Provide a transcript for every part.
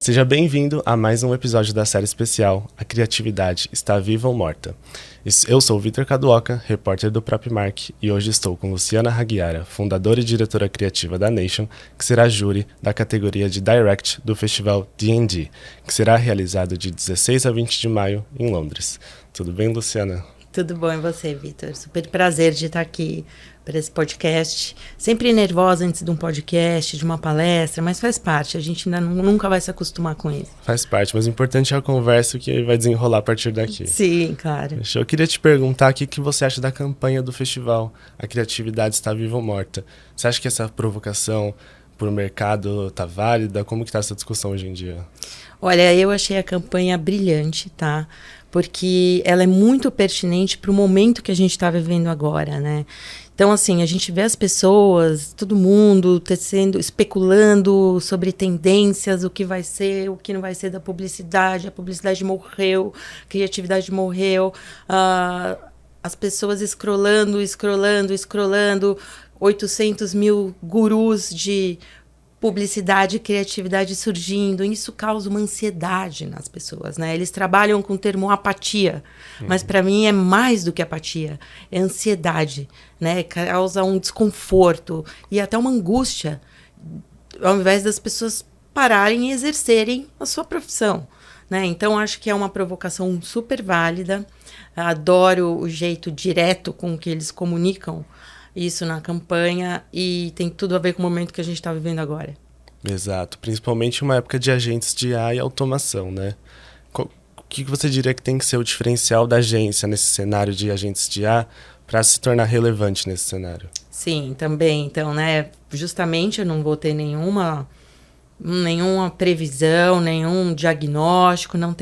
Seja bem-vindo a mais um episódio da série especial A Criatividade Está Viva ou Morta. Eu sou o Vitor Caduoca, repórter do Propmark, e hoje estou com Luciana Raguiara, fundadora e diretora criativa da Nation, que será júri da categoria de Direct do festival D&D, que será realizado de 16 a 20 de maio em Londres. Tudo bem, Luciana? Tudo bom e você, Vitor? Super prazer de estar aqui para esse podcast. Sempre nervosa antes de um podcast, de uma palestra, mas faz parte. A gente ainda nunca vai se acostumar com isso. Faz parte, mas o importante é a conversa que vai desenrolar a partir daqui. Sim, claro. Eu queria te perguntar o que você acha da campanha do festival A Criatividade Está Viva ou Morta. Você acha que essa provocação por mercado está válida? Como que está essa discussão hoje em dia? Olha, eu achei a campanha brilhante, tá? Porque ela é muito pertinente para o momento que a gente está vivendo agora, né? Então, assim, a gente vê as pessoas, todo mundo tecendo, especulando sobre tendências, o que vai ser, o que não vai ser da publicidade. A publicidade morreu, a criatividade morreu, as pessoas scrollando, 800 mil gurus de publicidade e criatividade surgindo. Isso causa uma ansiedade nas pessoas, né? Eles trabalham com o termo apatia, mas para mim é mais do que apatia, é ansiedade, né? Causa um desconforto e até uma angústia, ao invés das pessoas pararem e exercerem a sua profissão, né? Então acho que é uma provocação super válida. Adoro o jeito direto com que eles comunicam isso na campanha e tem tudo a ver com o momento que a gente está vivendo agora. Exato, principalmente uma época de agentes de IA e automação, né? O que você diria que tem que ser o diferencial da agência nesse cenário de agentes de IA para se tornar relevante nesse cenário? Sim, também. Então, né, justamente eu não vou ter nenhuma previsão, nenhum diagnóstico, não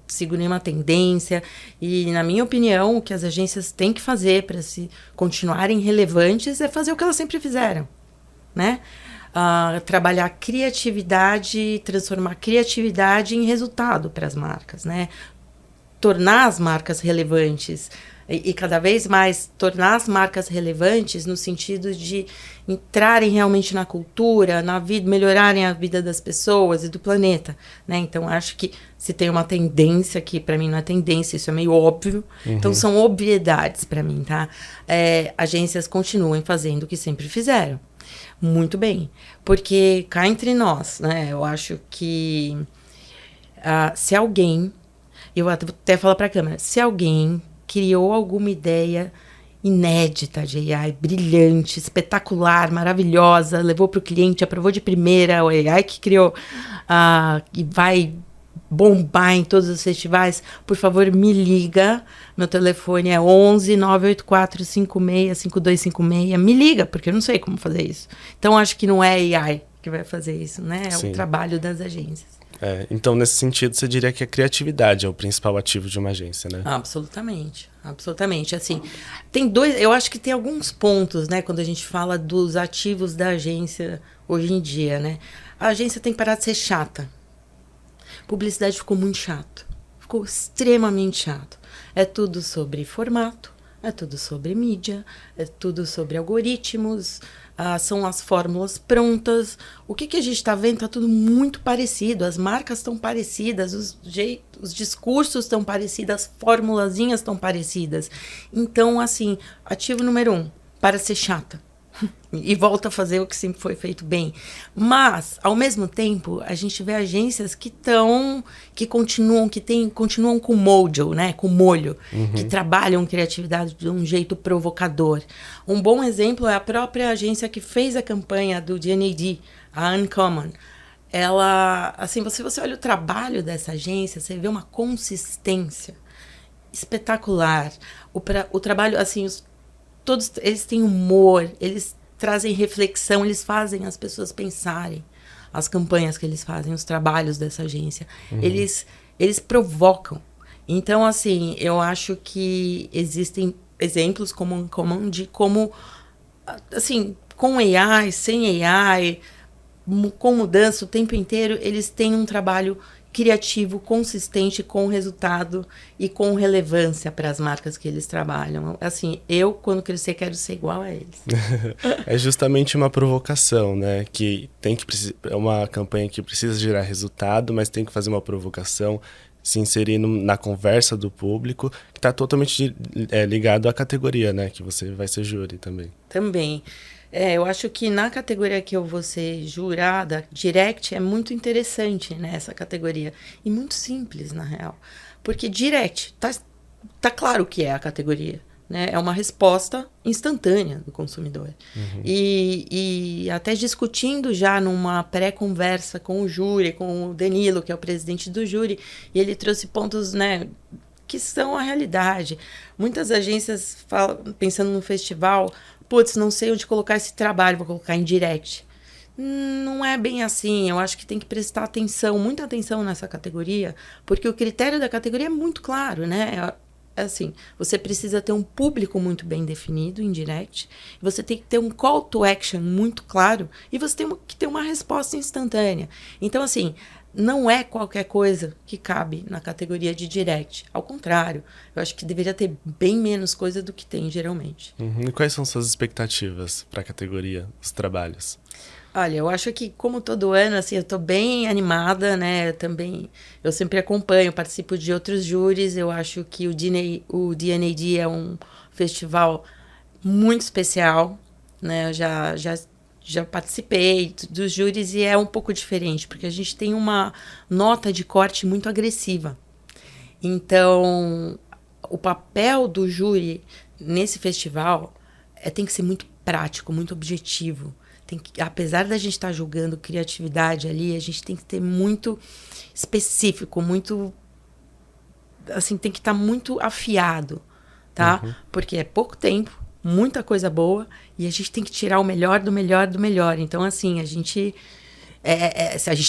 sigo nenhuma tendência. E, na minha opinião, o que as agências têm que fazer para se continuarem relevantes é fazer o que elas sempre fizeram, né? Trabalhar criatividade, transformar criatividade em resultado para as marcas, né? Tornar as marcas relevantes e cada vez mais tornar as marcas relevantes no sentido de entrarem realmente na cultura, na vida, melhorarem a vida das pessoas e do planeta, né? Então, acho que se tem uma tendência, que para mim não é tendência, isso é meio óbvio, então são obviedades para mim, tá? Agências continuem fazendo o que sempre fizeram. Muito bem, porque cá entre nós, né? Eu acho que se alguém, eu vou até falar para a câmera, se alguém criou alguma ideia inédita de AI, brilhante, espetacular, maravilhosa, levou para o cliente, aprovou de primeira, o AI que criou, e vai bombar em todos os festivais, por favor, me liga. Meu telefone é 11 984 56 5256. Me liga, porque eu não sei como fazer isso. Então, acho que não é AI que vai fazer isso, né? É o trabalho das agências. Então, nesse sentido, você diria que a criatividade é o principal ativo de uma agência, né? Absolutamente, absolutamente. Assim, eu acho que tem alguns pontos, né, quando a gente fala dos ativos da agência hoje em dia, né? A agência tem que parar de ser chata. Publicidade ficou muito chato, ficou extremamente chato. É tudo sobre formato, é tudo sobre mídia, é tudo sobre algoritmos, são as fórmulas prontas. O que a gente está vendo está tudo muito parecido, as marcas estão parecidas, os discursos estão parecidos, as formulazinhas estão parecidas. Então, assim, ativo número 1, para ser chata. E volta a fazer o que sempre foi feito bem. Mas, ao mesmo tempo, a gente vê agências que continuam com mojo, né? Com molho, que trabalham criatividade de um jeito provocador. Um bom exemplo é a própria agência que fez a campanha do D&D, a Uncommon. Ela, assim, você olha o trabalho dessa agência, você vê uma consistência espetacular. O trabalho, assim, todos eles têm humor, eles trazem reflexão, eles fazem as pessoas pensarem. As campanhas que eles fazem, os trabalhos dessa agência, eles provocam. Então, assim, eu acho que existem exemplos de como, assim, com AI, sem AI, com mudança o tempo inteiro, eles têm um trabalho criativo, consistente, com resultado e com relevância para as marcas que eles trabalham. Assim, eu, quando crescer, quero ser igual a eles. É justamente uma provocação, né? Que é uma campanha que precisa gerar resultado, mas tem que fazer uma provocação, se inserir na conversa do público, que está totalmente ligado à categoria, né? Que você vai ser júri também. Também. Eu acho que na categoria que eu vou ser jurada, direct é muito interessante, né, essa categoria. E muito simples, na real. Porque direct, tá claro o que é a categoria. Né? É uma resposta instantânea do consumidor. Uhum. E até discutindo já numa pré-conversa com o júri, com o Danilo, que é o presidente do júri, e ele trouxe pontos, né, que são a realidade. Muitas agências falam, pensando no festival, putz, não sei onde colocar esse trabalho, vou colocar em direct. Não é bem assim. Eu acho que tem que prestar atenção, muita atenção nessa categoria, porque o critério da categoria é muito claro, né? Assim, você precisa ter um público muito bem definido em direct, você tem que ter um call to action muito claro e você tem que ter uma resposta instantânea. Então, assim, não é qualquer coisa que cabe na categoria de direct. Ao contrário, eu acho que deveria ter bem menos coisa do que tem geralmente. Uhum. E quais são suas expectativas para a categoria, os trabalhos? Olha, eu acho que, como todo ano, assim, eu tô bem animada, né? Eu sempre acompanho, participo de outros júris. Eu acho que o DNAD é um festival muito especial, né? Eu já participei dos júris e é um pouco diferente, porque a gente tem uma nota de corte muito agressiva. Então, o papel do júri nesse festival tem que ser muito prático, muito objetivo. Apesar da gente estar julgando criatividade ali, a gente tem que ter muito específico, muito... Assim, tem que estar muito afiado, tá? Uhum. Porque é pouco tempo, muita coisa boa, e a gente tem que tirar o melhor do melhor do melhor. Então, assim, a gente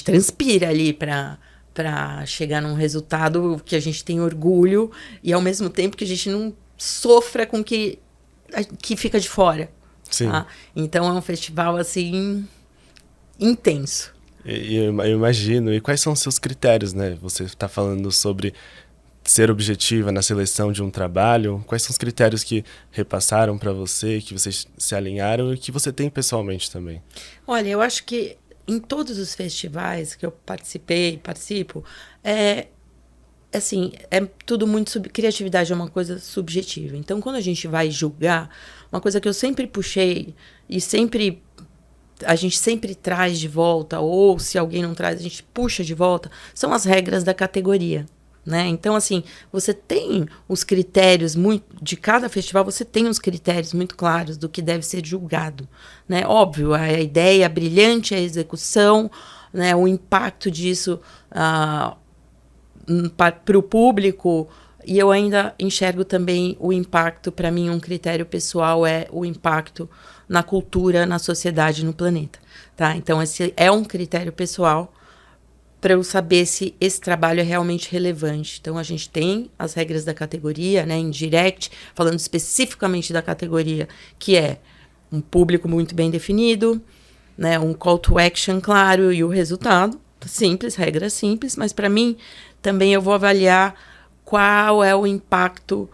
transpira ali para chegar num resultado que a gente tem orgulho, e ao mesmo tempo que a gente não sofra com que fica de fora. Sim. Tá? Então é um festival assim intenso. Eu imagino. E quais são os seus critérios, né? Você está falando sobre ser objetiva na seleção de um trabalho. Quais são os critérios que repassaram para você, que vocês se alinharam e que você tem pessoalmente também? Olha, eu acho que em todos os festivais que eu participo, assim, é tudo muito criatividade é uma coisa subjetiva. Então, quando a gente vai julgar, uma coisa que eu sempre puxei e a gente sempre traz de volta, ou se alguém não traz, a gente puxa de volta, são as regras da categoria, né? Então, assim, você tem os critérios de cada festival, você tem os critérios muito claros do que deve ser julgado, né? Óbvio, a ideia brilhante, a execução, né? O impacto disso para o público, e eu ainda enxergo também o impacto, para mim um critério pessoal é o impacto na cultura, na sociedade, no planeta, tá? Então esse é um critério pessoal para eu saber se esse trabalho é realmente relevante. Então a gente tem as regras da categoria, né, em direct, falando especificamente da categoria, que é um público muito bem definido, né, um call to action claro e o resultado simples, regra simples, mas para mim também eu vou avaliar qual é o impacto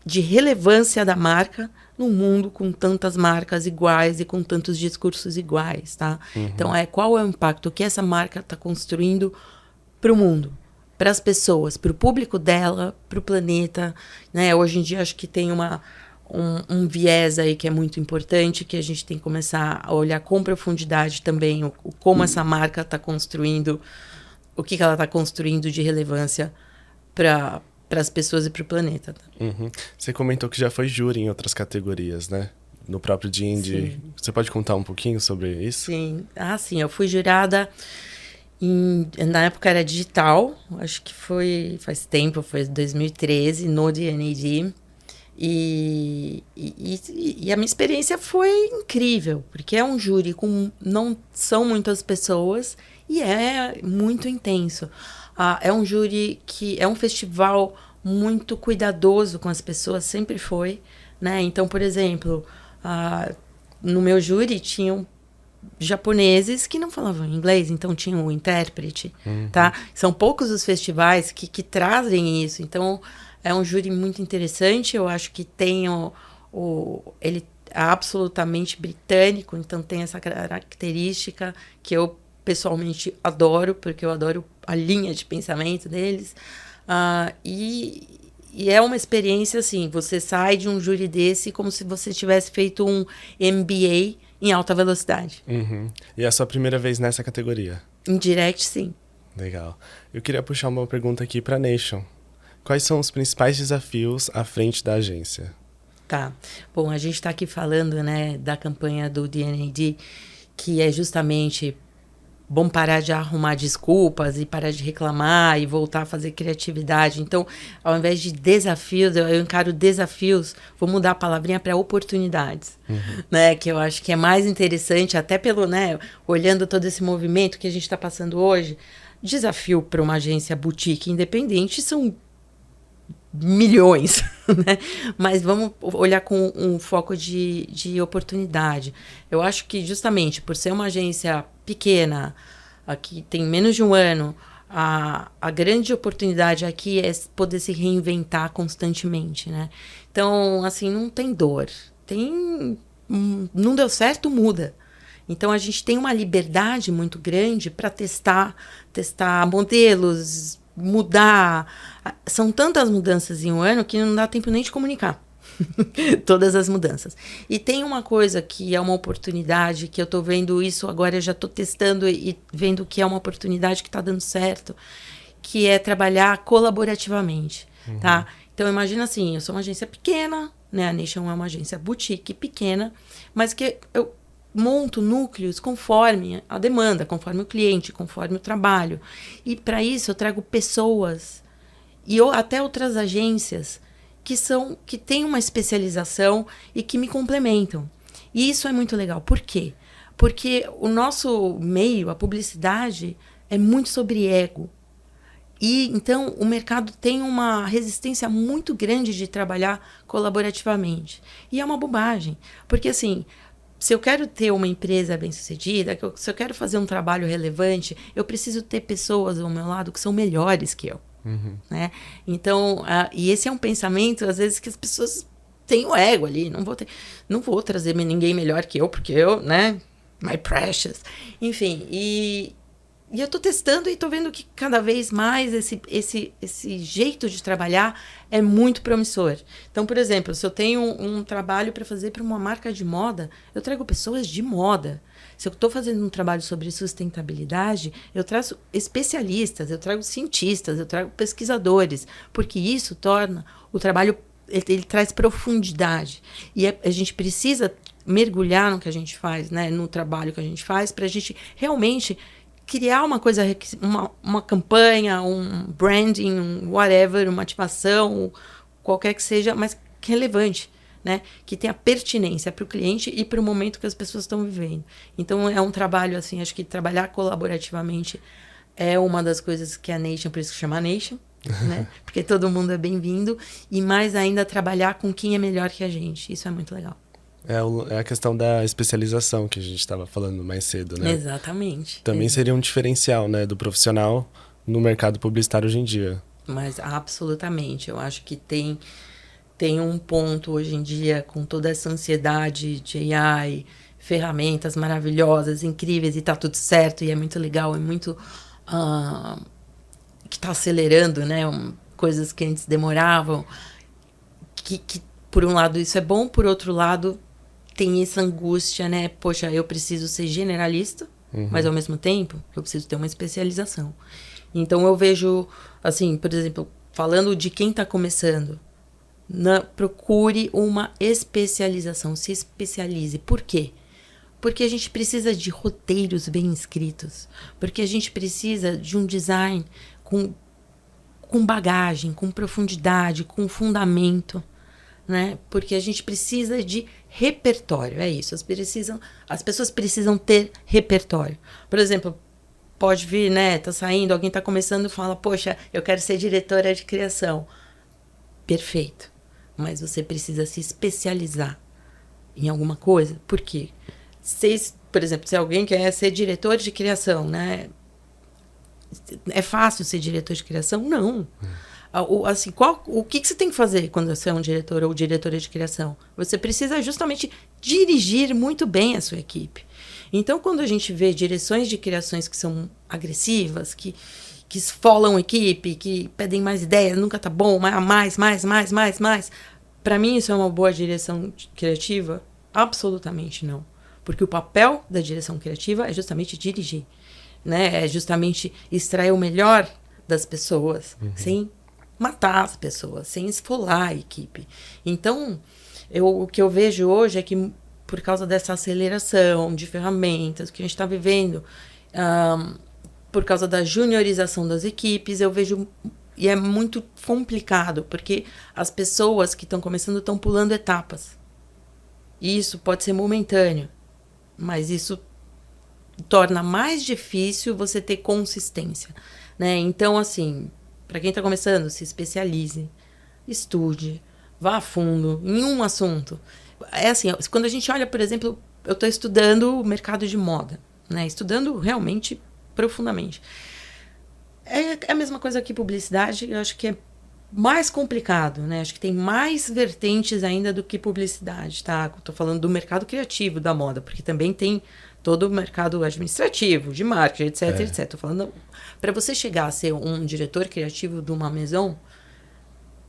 de relevância da marca num mundo com tantas marcas iguais e com tantos discursos iguais, tá? Uhum. Então, qual é o impacto que essa marca está construindo para o mundo, para as pessoas, para o público dela, para o planeta, né? Hoje em dia, acho que tem um viés aí que é muito importante, que a gente tem que começar a olhar com profundidade também como essa marca está construindo, o que ela está construindo de relevância para as pessoas e para o planeta. Uhum. Você comentou que já foi júri em outras categorias, né? No próprio Dindy. Você pode contar um pouquinho sobre isso? Sim. Sim. Eu fui jurada na época era digital. Acho que faz tempo, foi 2013, no DNAD. E a minha experiência foi incrível, porque é um júri não são muitas pessoas e é muito intenso. É um júri que é um festival muito cuidadoso com as pessoas, sempre foi, né? Então, por exemplo, no meu júri tinham japoneses que não falavam inglês, então tinha um intérprete, tá? São poucos os festivais que trazem isso, então é um júri muito interessante, eu acho que tem ele é absolutamente britânico, então tem essa característica que eu pessoalmente adoro, porque eu adoro a linha de pensamento deles, e é uma experiência assim, você sai de um júri desse como se você tivesse feito um MBA em alta velocidade. E é a sua primeira vez nessa categoria? Em direct, sim. Legal. Eu queria puxar uma pergunta aqui para a Nation. Quais são os principais desafios à frente da agência? Tá. Bom, a gente está aqui falando, né, da campanha do DNAD, que é justamente bom parar de arrumar desculpas e parar de reclamar e voltar a fazer criatividade. Então, ao invés de desafios, eu encaro desafios, vou mudar a palavrinha para oportunidades, né? Que eu acho que é mais interessante, até pelo, né, olhando todo esse movimento que a gente está passando hoje. Desafio para uma agência boutique independente são milhões, né? Mas vamos olhar com um foco de oportunidade. Eu acho que justamente por ser uma agência pequena, aqui tem menos de um ano, a grande oportunidade aqui é poder se reinventar constantemente, né? Então, assim, não tem dor. Não deu certo, muda. Então, a gente tem uma liberdade muito grande para testar modelos, mudar. São tantas mudanças em um ano que não dá tempo nem de comunicar todas as mudanças. E tem uma coisa que é uma oportunidade, que eu estou vendo isso agora, eu já estou testando e vendo que é uma oportunidade que está dando certo, que é trabalhar colaborativamente, tá? Então, imagina assim, eu sou uma agência pequena, né? A Nation é uma agência boutique pequena, mas que eu monto núcleos conforme a demanda, conforme o cliente, conforme o trabalho. E para isso eu trago pessoas e até outras agências que têm uma especialização e que me complementam. E isso é muito legal. Por quê? Porque o nosso meio, a publicidade, é muito sobre ego. E então o mercado tem uma resistência muito grande de trabalhar colaborativamente. E é uma bobagem. Porque assim, se eu quero ter uma empresa bem-sucedida, se eu quero fazer um trabalho relevante, eu preciso ter pessoas ao meu lado que são melhores que eu. Né? Então, e esse é um pensamento, às vezes, que as pessoas têm o ego ali. Não vou trazer ninguém melhor que eu, porque eu, né? My precious. Enfim, e eu estou testando e estou vendo que cada vez mais esse jeito de trabalhar é muito promissor. Então, por exemplo, se eu tenho um trabalho para fazer para uma marca de moda, eu trago pessoas de moda. Se eu estou fazendo um trabalho sobre sustentabilidade, eu trago especialistas, eu trago cientistas, eu trago pesquisadores, porque isso torna o trabalho, ele traz profundidade. E a gente precisa mergulhar no que a gente faz, né, no trabalho que a gente faz, para a gente realmente criar uma coisa, uma campanha, um branding, um whatever, uma ativação, qualquer que seja, mas relevante, né? Que tenha pertinência para o cliente e para o momento que as pessoas estão vivendo. Então, é um trabalho, assim, acho que trabalhar colaborativamente é uma das coisas que a Nation, por isso que chama Nation, né? Porque todo mundo é bem-vindo. E mais ainda, trabalhar com quem é melhor que a gente. Isso é muito legal. É a questão da especialização que a gente estava falando mais cedo, né? Exatamente. Também seria um diferencial, né, do profissional no mercado publicitário hoje em dia. Mas absolutamente. Eu acho que tem um ponto hoje em dia, com toda essa ansiedade de AI, ferramentas maravilhosas, incríveis, e tá tudo certo, e é muito legal, é muito... que tá acelerando, né? Coisas que antes demoravam. Que, por um lado, isso é bom, por outro lado, tem essa angústia, né? Poxa, eu preciso ser generalista, mas ao mesmo tempo, eu preciso ter uma especialização. Então, eu vejo, assim, por exemplo, falando de quem está começando, procure uma especialização, se especialize. Por quê? Porque a gente precisa de roteiros bem escritos, porque a gente precisa de um design com bagagem, com profundidade, com fundamento, né? Porque a gente precisa de repertório, é isso. As pessoas precisam ter repertório. Por exemplo, pode vir, né? Tá saindo, alguém tá começando e fala, poxa, eu quero ser diretora de criação. Perfeito. Mas você precisa se especializar em alguma coisa. Por quê? por exemplo, se alguém quer ser diretor de criação, né? É fácil ser diretor de criação? Não. Assim, o que você tem que fazer quando você é um diretor ou diretora de criação? Você precisa justamente dirigir muito bem a sua equipe. Então, quando a gente vê direções de criações que são agressivas, que esfolam a equipe, que pedem mais ideias, nunca tá bom, mais. Para mim, isso é uma boa direção criativa? Absolutamente não. Porque o papel da direção criativa é justamente dirigir, né? É justamente extrair o melhor das pessoas, sem matar as pessoas, sem esfolar a equipe. Então, o que eu vejo hoje é que, por causa dessa aceleração de ferramentas que a gente está vivendo, por causa da juniorização das equipes, eu vejo... E é muito complicado, porque as pessoas que estão começando estão pulando etapas. E isso pode ser momentâneo, mas isso torna mais difícil você ter consistência, né? Então, assim, para quem está começando, se especialize, estude, vá a fundo em um assunto. É assim, quando a gente olha, por exemplo, eu estou estudando o mercado de moda, né? Estudando realmente profundamente. É a mesma coisa que publicidade, eu acho que é mais complicado, né? Acho que tem mais vertentes ainda do que publicidade, tá? Estou falando do mercado criativo da moda, porque também tem todo o mercado administrativo, de marketing, etc, etc. Estou falando, para você chegar a ser um diretor criativo de uma maison,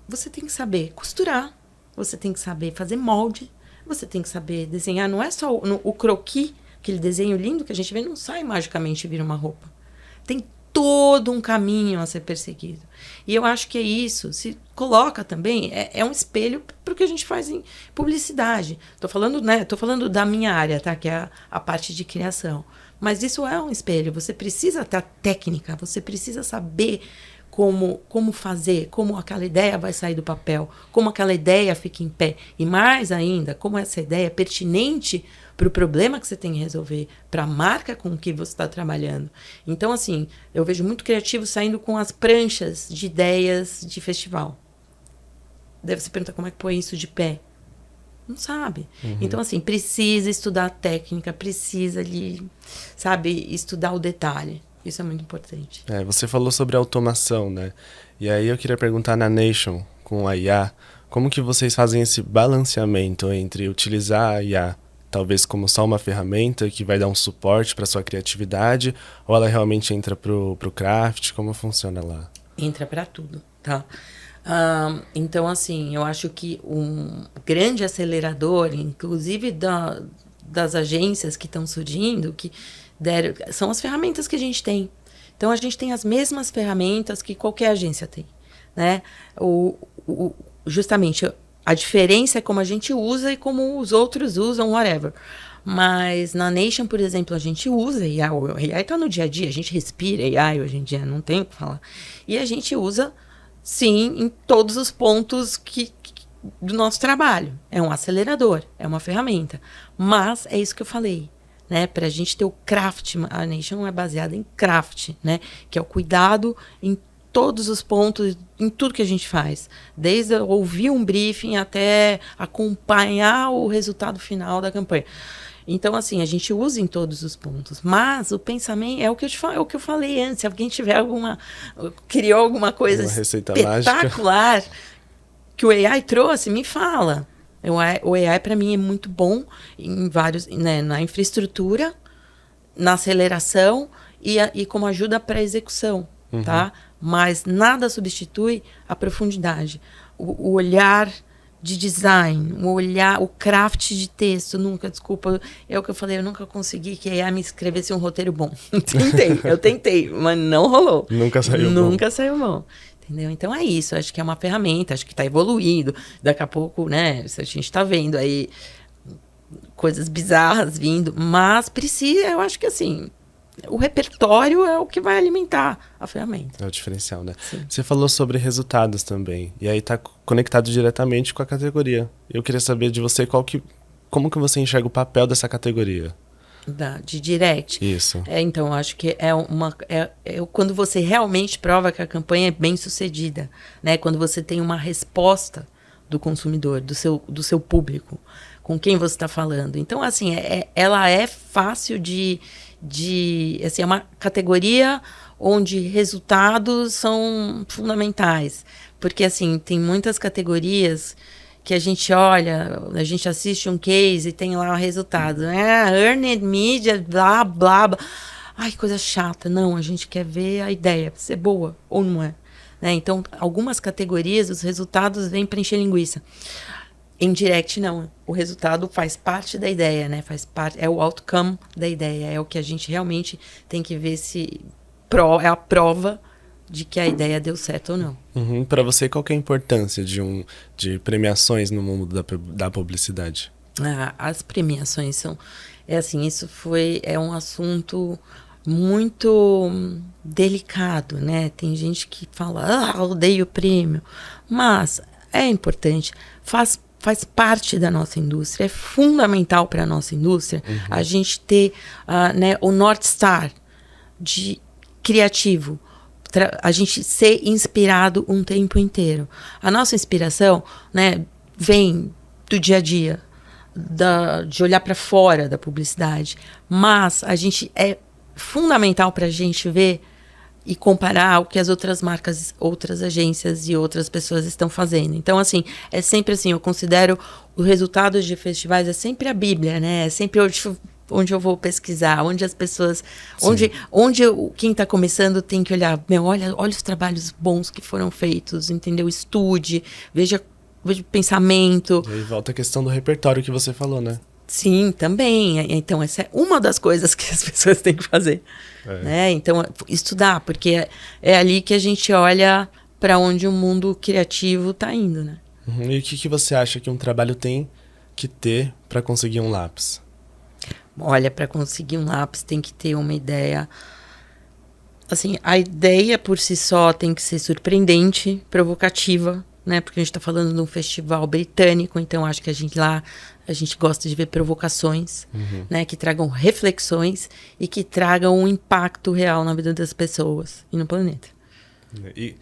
você tem que saber costurar, você tem que saber fazer molde, você tem que saber desenhar. Não é só o croquis, aquele desenho lindo que a gente vê, não sai magicamente e vira uma roupa. Tem todo um caminho a ser perseguido. E eu acho que é isso. Se coloca também, é um espelho para o que a gente faz em publicidade. Estou falando, né? Tô falando da minha área, tá? Que é a parte de criação. Mas isso é um espelho. Você precisa ter técnica, você precisa saber como fazer, como aquela ideia vai sair do papel, como aquela ideia fica em pé. E mais ainda, como essa ideia é pertinente para o problema que você tem que resolver, para a marca com que você está trabalhando. Então, assim, eu vejo muito criativo saindo com as pranchas de ideias de festival. Deve se perguntar como é que põe isso de pé. Não sabe. Então, assim, precisa estudar a técnica, precisa sabe, estudar o detalhe. Isso é muito importante. Você falou sobre automação, né? E aí eu queria perguntar na Nation, com a IA, como que vocês fazem esse balanceamento entre utilizar a IA talvez como só uma ferramenta que vai dar um suporte para sua criatividade, ou ela realmente entra pro craft? Como funciona lá? Entra para tudo, tá? Então, assim, eu acho que um grande acelerador, inclusive das agências que estão surgindo, são as ferramentas que a gente tem. Então, a gente tem as mesmas ferramentas que qualquer agência tem, né? Justamente, a diferença é como a gente usa e como os outros usam, whatever. Mas na Nation, por exemplo, a gente usa AI. O AI está no dia a dia, a gente respira AI hoje em dia, não tem o que falar. E a gente usa, sim, em todos os pontos do nosso trabalho. É um acelerador, é uma ferramenta. Mas é isso que eu falei, né? Para a gente ter o craft, a Nation é baseada em craft, né? Que é o cuidado em todos os pontos, em tudo que a gente faz. Desde ouvir um briefing até acompanhar o resultado final da campanha. Então, assim, a gente usa em todos os pontos. Mas o pensamento é o que eu falei antes. Se alguém tiver criou alguma coisa espetacular mágica que o AI trouxe, me fala. O AI, para mim, é muito bom em vários, né, na infraestrutura, na aceleração e como ajuda para a execução, tá? Mas nada substitui a profundidade. O olhar de design, o craft de texto. Desculpa, é o que eu falei, eu nunca consegui que a AI me escrevesse um roteiro bom. Eu tentei, mas não rolou. Nunca saiu bom. Entendeu? Então é isso, acho que é uma ferramenta, acho que está evoluindo. Daqui a pouco, né, a gente está vendo aí coisas bizarras vindo, mas precisa, eu acho que assim, o repertório é o que vai alimentar a ferramenta. É o diferencial, né? Sim. Você falou sobre resultados também, e aí está conectado diretamente com a categoria. Eu queria saber de você como que você enxerga o papel dessa categoria? De direct. Isso. Então, eu acho que quando você realmente prova que a campanha é bem sucedida, né? Quando você tem uma resposta do consumidor, do seu público. com quem você está falando. Então, assim, ela é fácil assim, é uma categoria onde resultados são fundamentais. Porque, assim, tem muitas categorias que a gente olha, a gente assiste um case e tem lá o resultado. Earned media, blá, blá, blá. Ai, que coisa chata. Não, a gente quer ver a ideia, se é boa ou não é. Né? Então, algumas categorias, os resultados vêm para encher linguiça. Em direct, não. O resultado faz parte da ideia, né? Faz parte, é o outcome da ideia. É o que a gente realmente tem que ver se é a prova de que a ideia deu certo ou não. Uhum. Para você, qual que é a importância de premiações no mundo da publicidade? As premiações são... isso é um assunto muito delicado, né? Tem gente que fala, odeio o prêmio. Mas é importante, faz parte da nossa indústria, é fundamental para a nossa indústria a gente ter né, o North Star de criativo, a gente ser inspirado um tempo inteiro. A nossa inspiração, né, vem do dia a dia, de olhar para fora da publicidade, mas é fundamental para a gente ver e comparar o que as outras marcas, outras agências e outras pessoas estão fazendo. Então, assim, é sempre assim, eu considero os resultados de festivais é sempre a Bíblia, né? É sempre onde eu vou pesquisar, onde as pessoas... Quem está começando tem que olhar, olha os trabalhos bons que foram feitos, entendeu? Estude, veja pensamento. E aí volta a questão do repertório que você falou, né? Sim, também. Então, essa é uma das coisas que as pessoas têm que fazer. Né? Então, estudar, porque é ali que a gente olha para onde o mundo criativo está indo, né? Uhum. E o que você acha que um trabalho tem que ter para conseguir um lápis? Olha, para conseguir um lápis tem que ter uma ideia... Assim, a ideia por si só tem que ser surpreendente, provocativa, né? Porque a gente está falando de um festival britânico, então acho que a gente gosta de ver provocações, né? Que tragam reflexões e que tragam um impacto real na vida das pessoas e no planeta. E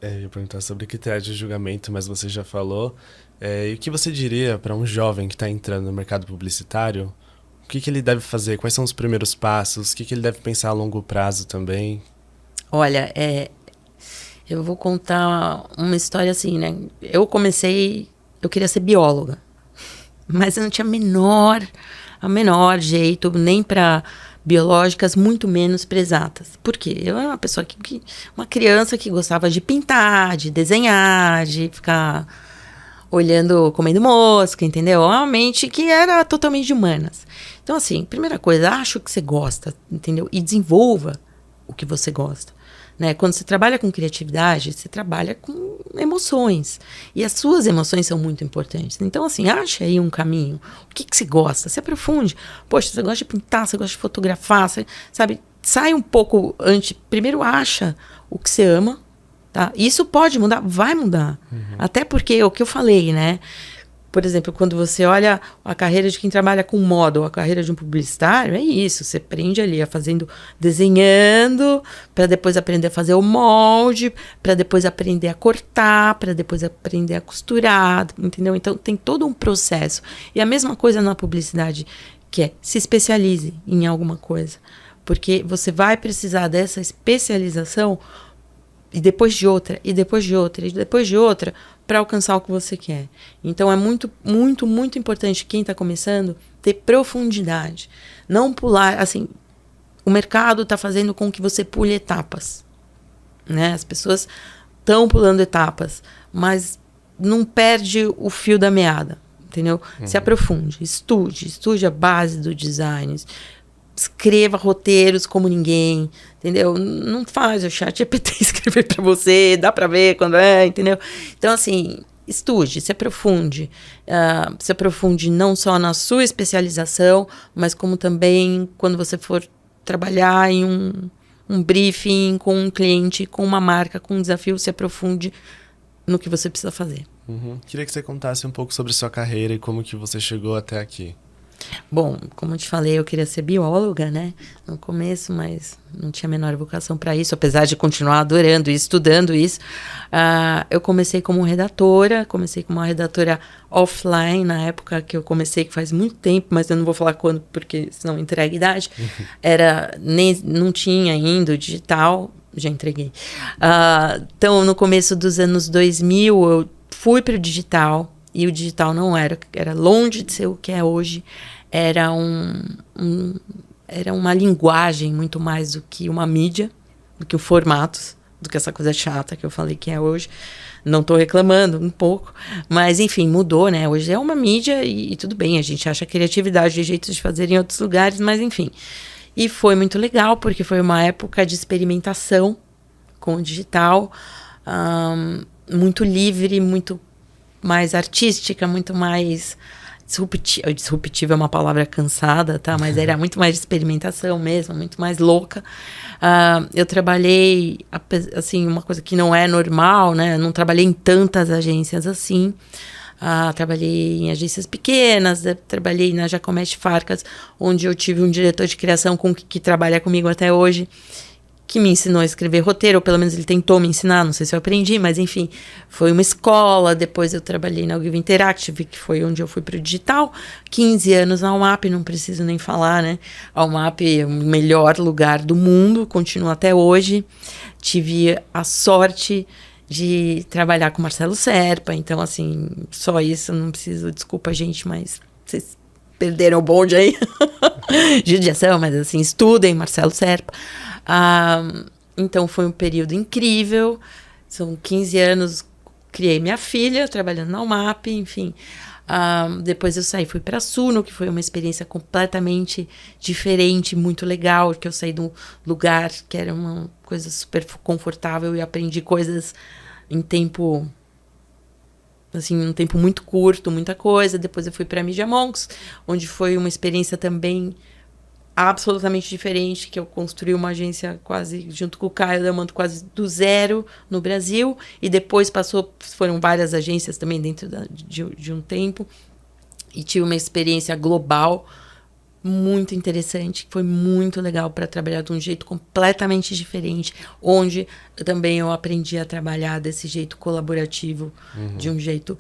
eu ia perguntar sobre critério de julgamento, mas você já falou. E o que você diria para um jovem que está entrando no mercado publicitário? O que ele deve fazer? Quais são os primeiros passos? O que ele deve pensar a longo prazo também? Olha, eu vou contar uma história assim, né? Eu queria ser bióloga, mas eu não tinha a menor jeito, nem para biológicas, muito menos para exatas. Por quê? Eu era uma pessoa uma criança que gostava de pintar, de desenhar, de ficar olhando, comendo mosca, entendeu? Uma mente que era totalmente de humanas. Então, assim, primeira coisa, acha o que você gosta, entendeu? E desenvolva o que você gosta. Né? Quando você trabalha com criatividade, você trabalha com emoções. E as suas emoções são muito importantes. Então, assim, acha aí um caminho. O que você gosta? Se aprofunde. Poxa, você gosta de pintar, você gosta de fotografar, sabe? Sai um pouco antes. Primeiro acha o que você ama. Tá? Isso pode mudar, vai mudar. Até porque o que eu falei, né? Por exemplo, quando você olha a carreira de quem trabalha com moda ou a carreira de um publicitário, é isso. Você aprende ali desenhando, para depois aprender a fazer o molde, para depois aprender a cortar, para depois aprender a costurar, entendeu? Então, tem todo um processo. E a mesma coisa na publicidade, que é se especialize em alguma coisa. Porque você vai precisar dessa especialização e depois de outra, e depois de outra, e depois de outra, para alcançar o que você quer. Então, é muito, muito, muito importante quem está começando ter profundidade. Não pular, assim, o mercado está fazendo com que você pule etapas. Né? As pessoas estão pulando etapas, mas não perde o fio da meada, entendeu? Se aprofunde, estude a base do design, escreva roteiros como ninguém, entendeu? Não faz o chat GPT escrever para você, dá para ver quando entendeu? Então, assim, estude, se aprofunde não só na sua especialização, mas como também quando você for trabalhar em um briefing com um cliente, com uma marca, com um desafio, se aprofunde no que você precisa fazer. Queria que você contasse um pouco sobre sua carreira e como que você chegou até aqui. Bom, como eu te falei, eu queria ser bióloga, né? No começo, mas não tinha a menor vocação para isso, apesar de continuar adorando e estudando isso. Eu comecei como redatora, comecei como uma redatora offline, na época que eu comecei, que faz muito tempo, mas eu não vou falar quando, porque senão entrega a idade. Não tinha ainda o digital, já entreguei. Então, no começo dos anos 2000, eu fui para o digital, e o digital não era longe de ser o que é hoje. Era uma linguagem muito mais do que uma mídia, do que o formatos, do que essa coisa chata que eu falei que é hoje. Não estou reclamando um pouco, mas enfim, mudou, né? Hoje é uma mídia e tudo bem, a gente acha criatividade de jeitos de fazer em outros lugares, mas enfim. E foi muito legal, porque foi uma época de experimentação com o digital, muito livre, muito mais artística, muito mais disruptiva é uma palavra cansada, tá? Mas era muito mais de experimentação mesmo, muito mais louca. Eu trabalhei, assim, uma coisa que não é normal, né? Eu não trabalhei em tantas agências assim. Trabalhei em agências pequenas, trabalhei na Jacomete Farcas, onde eu tive um diretor de criação que trabalha comigo até hoje, que me ensinou a escrever roteiro, ou pelo menos ele tentou me ensinar, não sei se eu aprendi, mas enfim, foi uma escola. Depois eu trabalhei na Give Interactive, que foi onde eu fui para o digital, 15 anos na UMAP, não preciso nem falar, né? A UMAP é o melhor lugar do mundo, continua até hoje. Tive a sorte de trabalhar com Marcelo Serpa, então assim, só isso, não preciso, desculpa gente, mas vocês perderam o bonde aí, judiação, mas assim, estudem Marcelo Serpa. Então foi um período incrível, são 15 anos, criei minha filha trabalhando na UMAP, enfim. Depois eu saí, fui para a Suno, que foi uma experiência completamente diferente, muito legal, que eu saí de um lugar que era uma coisa super confortável e aprendi coisas em tempo, assim, um tempo muito curto, muita coisa. Depois eu fui para a Media Monks, onde foi uma experiência também absolutamente diferente, que eu construí uma agência quase, junto com o Caio D'Amato, quase do zero no Brasil, e depois foram várias agências também dentro de um tempo, e tive uma experiência global muito interessante, que foi muito legal para trabalhar de um jeito completamente diferente, onde também eu aprendi a trabalhar desse jeito colaborativo, de um jeito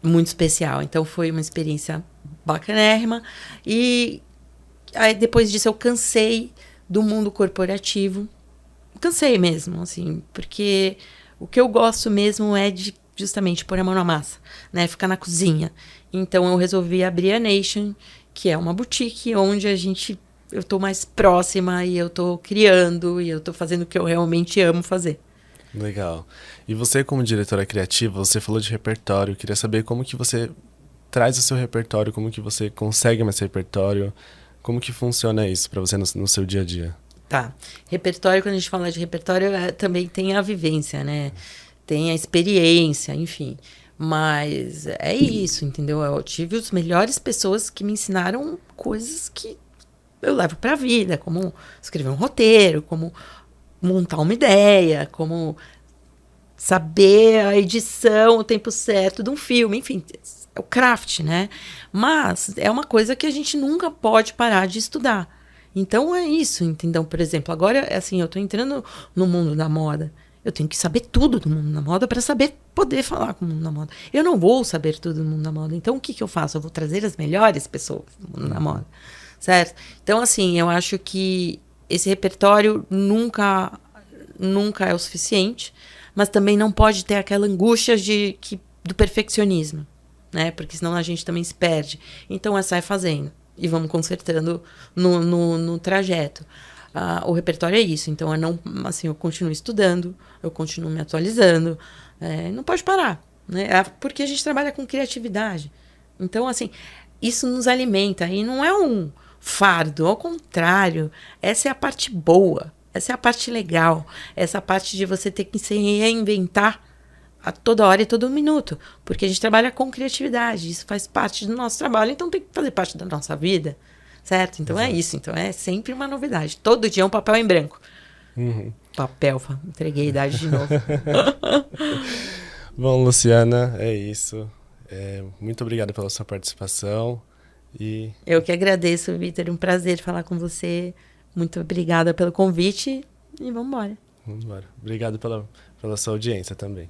muito especial. Então foi uma experiência bacanérrima, e aí, depois disso, eu cansei do mundo corporativo. Cansei mesmo, assim, porque o que eu gosto mesmo é de, justamente, pôr a mão na massa, né? Ficar na cozinha. Então, eu resolvi abrir a Nation, que é uma boutique onde eu tô mais próxima e eu tô criando e eu tô fazendo o que eu realmente amo fazer. Legal. E você, como diretora criativa, você falou de repertório. Eu queria saber como que você traz o seu repertório, como que você consegue mais repertório. Como que funciona isso para você no seu dia a dia? Tá. Repertório, quando a gente fala de repertório, também tem a vivência, né? Tem a experiência, enfim. Mas é isso, entendeu? Eu tive as melhores pessoas que me ensinaram coisas que eu levo para a vida, como escrever um roteiro, como montar uma ideia, como saber a edição, o tempo certo de um filme, enfim, é o craft, né? Mas é uma coisa que a gente nunca pode parar de estudar. Então é isso, entendeu? Por exemplo, agora, assim, eu tô entrando no mundo da moda. Eu tenho que saber tudo do mundo da moda para saber poder falar com o mundo da moda. Eu não vou saber tudo do mundo da moda. Então, o que eu faço? Eu vou trazer as melhores pessoas do mundo da moda, certo? Então, assim, eu acho que esse repertório nunca é o suficiente, mas também não pode ter aquela angústia do perfeccionismo, né? Porque senão a gente também se perde. Então, sai fazendo e vamos consertando no trajeto. O repertório é isso. Então, eu continuo estudando, eu continuo me atualizando. Não pode parar, né? Porque a gente trabalha com criatividade. Então, assim, isso nos alimenta. E não é um fardo, ao contrário. Essa é a parte boa. Essa é a parte legal. Essa parte de você ter que se reinventar a toda hora e todo minuto. Porque a gente trabalha com criatividade. Isso faz parte do nosso trabalho. Então, tem que fazer parte da nossa vida. Certo? Então, é isso. Então, é sempre uma novidade. Todo dia é um papel em branco. Uhum. Papel. Entreguei a idade de novo. Bom, Luciana, é isso. Muito obrigado pela sua participação. E Eu que agradeço, Vitor. Um prazer falar com você. Muito obrigada pelo convite e vamos embora. vamos embora. Obrigado pela sua audiência também.